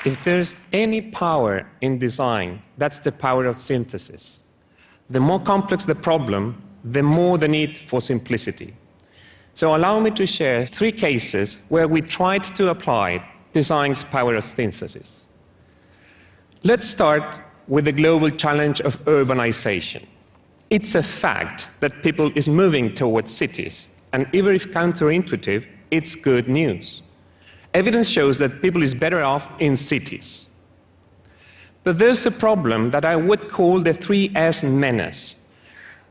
If there's any power in design, that's the power of synthesis. The more complex the problem, the more the need for simplicity. So allow me to share 3 cases where we tried to apply design's power of synthesis. Let's start with the global challenge of urbanization. It's a fact that people is moving towards cities, and even if counterintuitive, it's good news. Evidence shows that people is better off in cities. But there's a problem that I would call the 3S menace.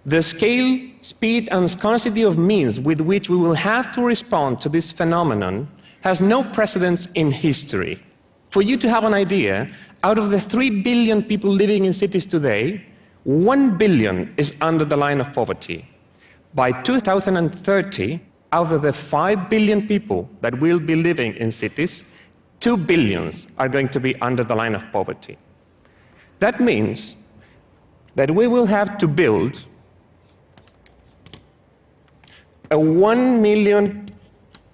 The scale, speed, and scarcity of means with which we will have to respond to this phenomenon has no precedence in history. For you to have an idea, out of the 3 billion people living in cities today, 1 billion is under the line of poverty. By 2030, out of the 5 billion people that will be living in cities, 2 billion are going to be under the line of poverty. That means that we will have to build a 1 million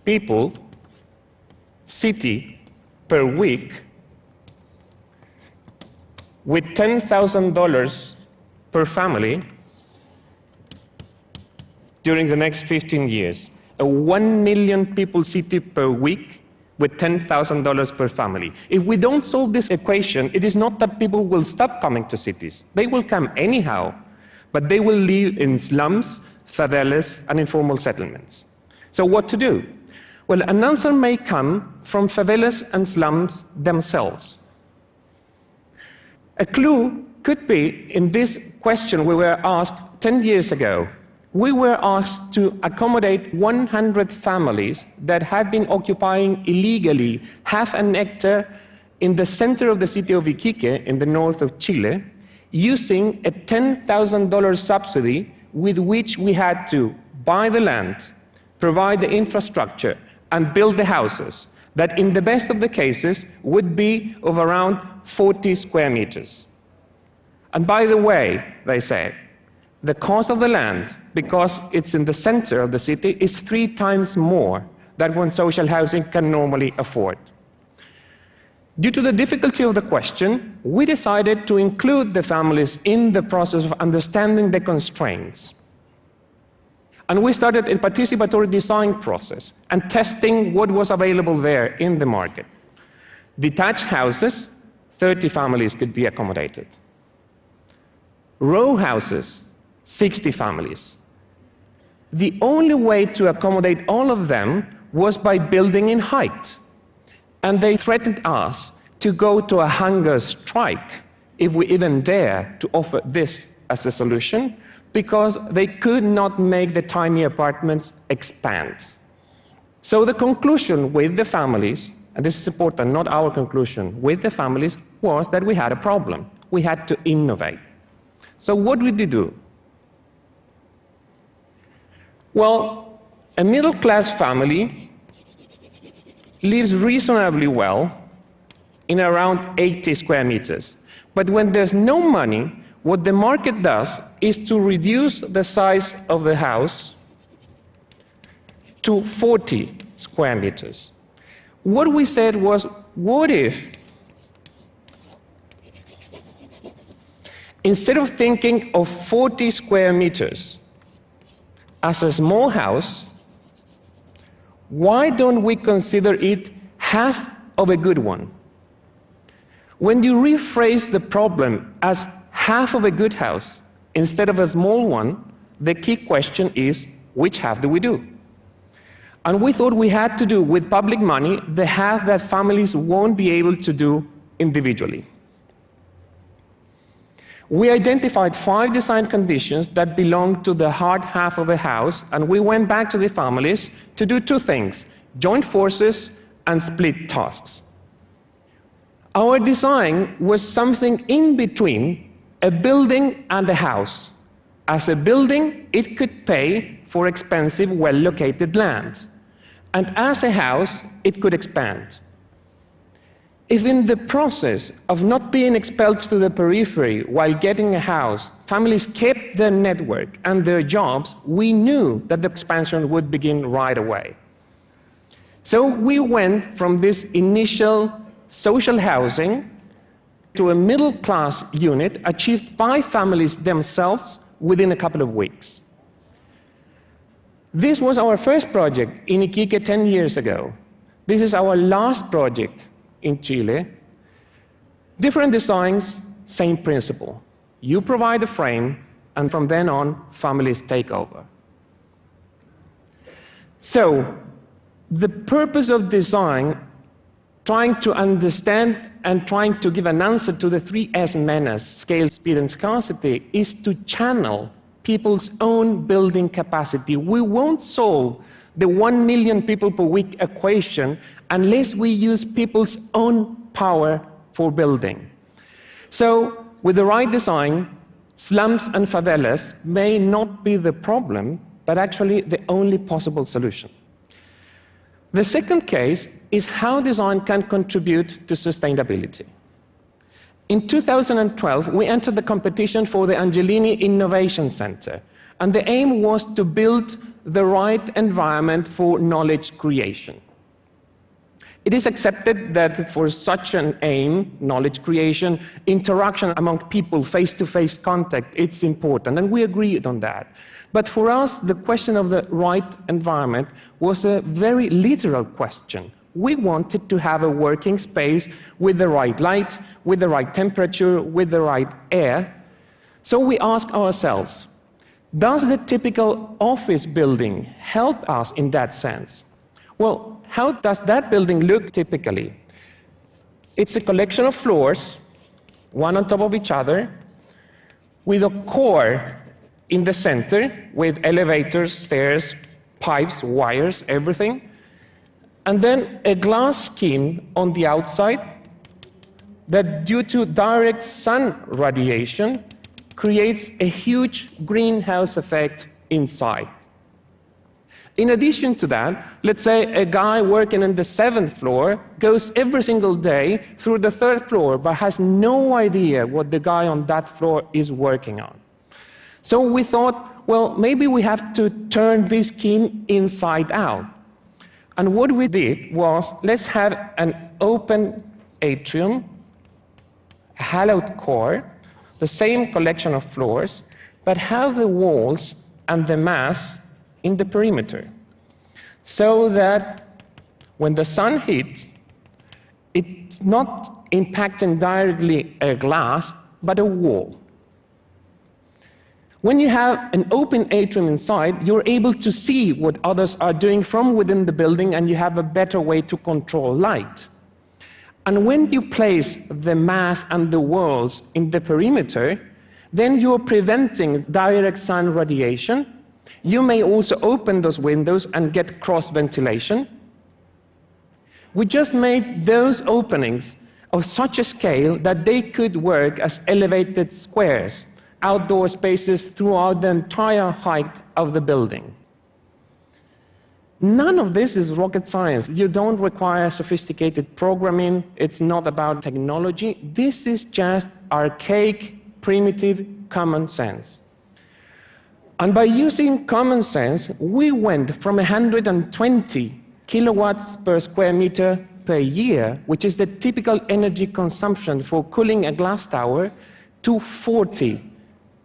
people city per week with $10,000 per family during the next 15 years. A 1 million people city per week with $10,000 per family. If we don't solve this equation, it is not that people will stop coming to cities. They will come anyhow, but they will live in slums, favelas, and informal settlements. So what to do? Well, an answer may come from favelas and slums themselves. A clue could be in this question we were asked 10 years ago. We were asked to accommodate 100 families that had been occupying illegally half an hectare in the center of the city of Iquique in the north of Chile, using a $10,000 subsidy with which we had to buy the land, provide the infrastructure, and build the houses that in the best of the cases would be of around 40 square meters. And by the way, they said, the cost of the land, because it's in the center of the city, is 3 times more than what social housing can normally afford. Due to the difficulty of the question, we decided to include the families in the process of understanding the constraints. And we started a participatory design process and testing what was available there in the market. Detached houses, 30 families could be accommodated. Row houses, 60 families. The only way to accommodate all of them was by building in height. And they threatened us to go to a hunger strike if we even dare to offer this as a solution, because they could not make the tiny apartments expand. So the conclusion with the families, and this is important, not our conclusion, with the families was that we had a problem. We had to innovate. So what did we do? Well, a middle-class family lives reasonably well in around 80 square meters. But when there's no money, what the market does is to reduce the size of the house to 40 square meters. What we said was, what if, instead of thinking of 40 square meters as a small house, why don't we consider it half of a good one? When you rephrase the problem as half of a good house instead of a small one, the key question is, which half do we do? And we thought we had to do with public money the half that families won't be able to do individually. We identified 5 design conditions that belong to the hard half of a house, and we went back to the families to do 2 things: join forces and split tasks. Our design was something in between a building and a house. As a building, it could pay for expensive, well-located land. And as a house, it could expand. If in the process of not being expelled to the periphery while getting a house, families kept their network and their jobs, we knew that the expansion would begin right away. So we went from this initial social housing to a middle-class unit achieved by families themselves within a couple of weeks. This was our first project in Iquique 10 years ago. This is our last project in Chile. Different designs, same principle. You provide a frame, and from then on, families take over. So, the purpose of design, trying to understand and trying to give an answer to the 3S menace, scale, speed, and scarcity, is to channel people's own building capacity. We won't solve the 1 million people per week equation unless we use people's own power for building. So, with the right design, slums and favelas may not be the problem, but actually the only possible solution. The second case is how design can contribute to sustainability. In 2012, we entered the competition for the Angelini Innovation Center, and the aim was to build the right environment for knowledge creation. It is accepted that for such an aim, knowledge creation, interaction among people, face-to-face contact, it's important, and we agreed on that. But for us, the question of the right environment was a very literal question. We wanted to have a working space with the right light, with the right temperature, with the right air. So we asked ourselves, does the typical office building help us in that sense? Well, how does that building look typically? It's a collection of floors, one on top of each other, with a core in the center, with elevators, stairs, pipes, wires, everything, and then a glass skin on the outside that, due to direct sun radiation, creates a huge greenhouse effect inside. In addition to that, let's say a guy working on the 7th floor goes every single day through the 3rd floor, but has no idea what the guy on that floor is working on. So we thought, well, maybe we have to turn this scheme inside out. And what we did was, let's have an open atrium, a hollowed core, the same collection of floors, but have the walls and the mass in the perimeter, so that when the sun hits, it's not impacting directly a glass, but a wall. When you have an open atrium inside, you're able to see what others are doing from within the building, and you have a better way to control light. And when you place the mass and the walls in the perimeter, then you're preventing direct sun radiation. You may also open those windows and get cross-ventilation. We just made those openings of such a scale that they could work as elevated squares, outdoor spaces throughout the entire height of the building. None of this is rocket science. You don't require sophisticated programming. It's not about technology. This is just archaic, primitive common sense. And by using common sense, we went from 120 kilowatts per square meter per year, which is the typical energy consumption for cooling a glass tower, to 40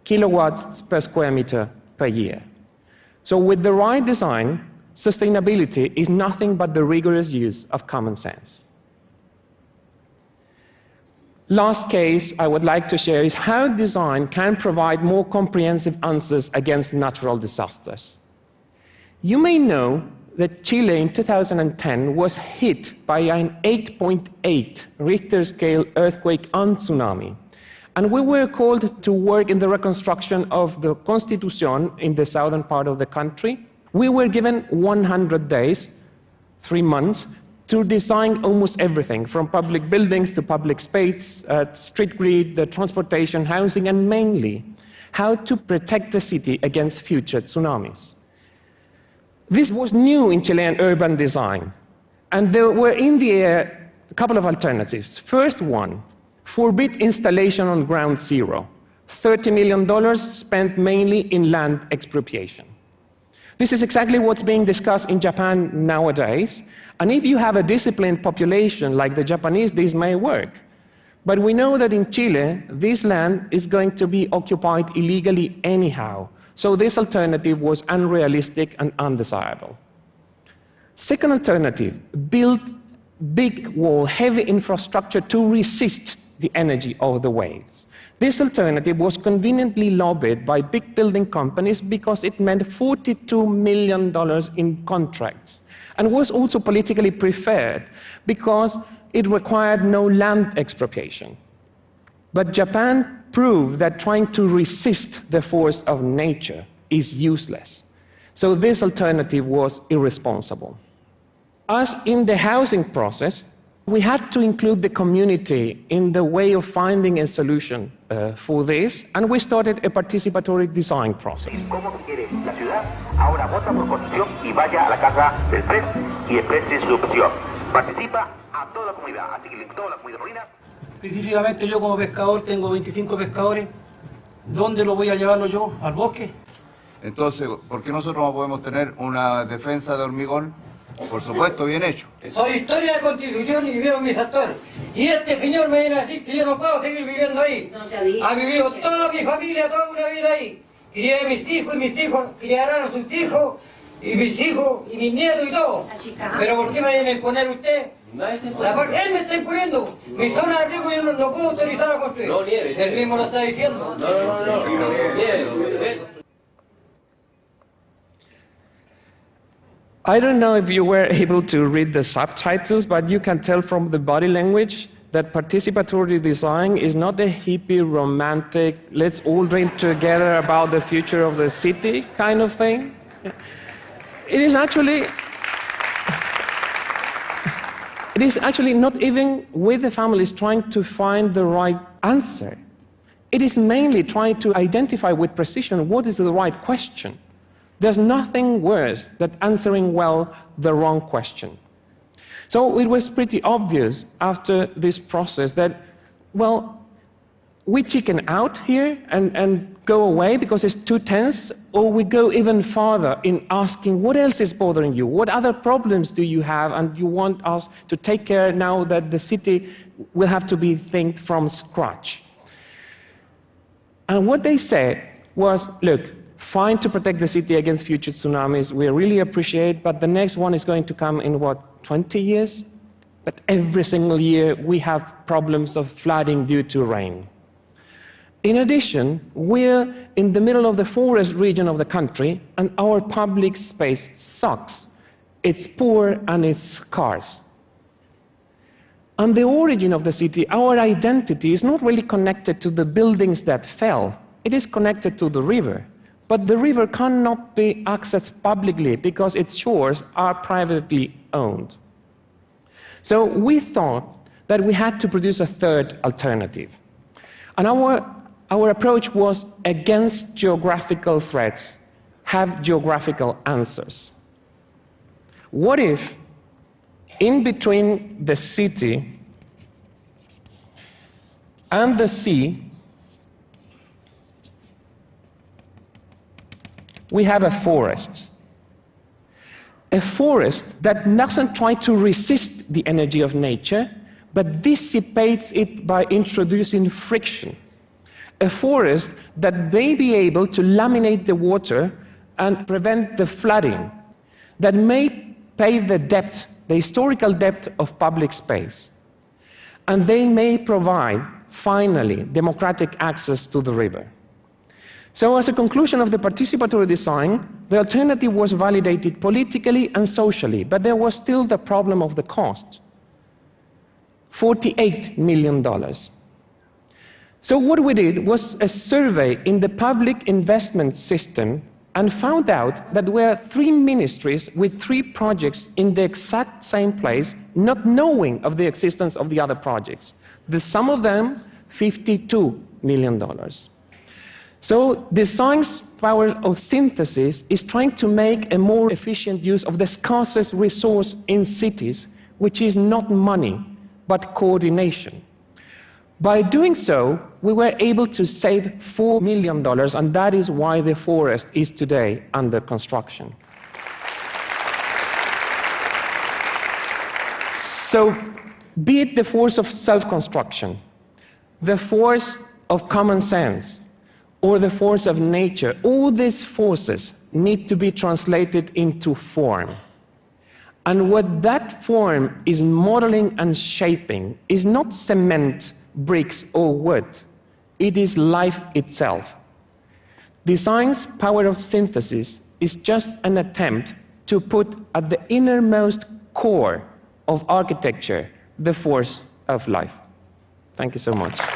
kilowatts per square meter per year. So with the right design, sustainability is nothing but the rigorous use of common sense. Last case I would like to share is how design can provide more comprehensive answers against natural disasters. You may know that Chile in 2010 was hit by an 8.8 Richter scale earthquake and tsunami. And we were called to work in the reconstruction of the Constitución in the southern part of the country. We were given 100 days, 3 months, to design almost everything, from public buildings to public space, street grid, the transportation, housing, and mainly how to protect the city against future tsunamis. This was new in Chilean urban design, and there were in the air a couple of alternatives. First one, forbid installation on ground zero, $30 million spent mainly in land expropriation. This is exactly what's being discussed in Japan nowadays. And if you have a disciplined population like the Japanese, this may work. But we know that in Chile, this land is going to be occupied illegally anyhow. So this alternative was unrealistic and undesirable. Second alternative, build big wall, heavy infrastructure to resist the energy of the waves. This alternative was conveniently lobbied by big building companies because it meant $42 million in contracts, and was also politically preferred because it required no land expropriation. But Japan proved that trying to resist the force of nature is useless. So this alternative was irresponsible. As in the housing process, we had to include the community in the way of finding a solution for this, and we started a participatory design process. Específicamente yo como pescador tengo 25 pescadores. ¿Dónde lo voy a llevarlo yo? ¿Al bosque? Entonces, ¿por qué nosotros no podemos tener una defensa de hormigón? Por supuesto, bien hecho. Soy historia de Constitución y vivieron mis actores. Y este señor me viene a decir que yo no puedo seguir viviendo ahí. Ha vivido toda mi familia, toda una vida ahí. Crié a mis hijos y mis hijos criarán a sus hijos, y mis hijos y mis nietos y todo. Pero ¿por qué me viene a imponer usted? Él me está imponiendo. Mi zona de riesgo yo no puedo autorizar a construir. No, nieve. Él mismo lo está diciendo. No. Nieve. I don't know if you were able to read the subtitles, but you can tell from the body language that participatory design is not a hippie, romantic, let's all dream together about the future of the city kind of thing. It is actually not even with the families trying to find the right answer. It is mainly trying to identify with precision what is the right question. There's nothing worse than answering well the wrong question. So it was pretty obvious after this process that, well, we chicken out here and go away because it's too tense, or we go even farther in asking what else is bothering you, what other problems do you have, and you want us to take care now that the city will have to be think from scratch. And what they said was, look, fine to protect the city against future tsunamis, we really appreciate, but the next one is going to come in, 20 years? But every single year we have problems of flooding due to rain. In addition, we're in the middle of the forest region of the country, and our public space sucks. It's poor and it's scarce. And the origin of the city, our identity, is not really connected to the buildings that fell. It is connected to the river. But the river cannot be accessed publicly because its shores are privately owned. So we thought that we had to produce a third alternative. And our approach was against geographical threats, have geographical answers. What if, in between the city and the sea, we have a forest? A forest that doesn't try to resist the energy of nature, but dissipates it by introducing friction. A forest that may be able to laminate the water and prevent the flooding, that may pay the debt, the historical debt of public space. And they may provide, finally, democratic access to the river. So as a conclusion of the participatory design, the alternative was validated politically and socially, but there was still the problem of the cost. $48 million. So what we did was a survey in the public investment system and found out that there were 3 ministries with 3 projects in the exact same place, not knowing of the existence of the other projects. The sum of them, $52 million. So design's power of synthesis is trying to make a more efficient use of the scarcest resource in cities, which is not money, but coordination. By doing so, we were able to save $4 million, and that is why the forest is today under construction. So, be it the force of self-construction, the force of common sense, or the force of nature, all these forces need to be translated into form. And what that form is modeling and shaping is not cement, bricks, or wood. It is life itself. Design's power of synthesis is just an attempt to put at the innermost core of architecture the force of life. Thank you so much.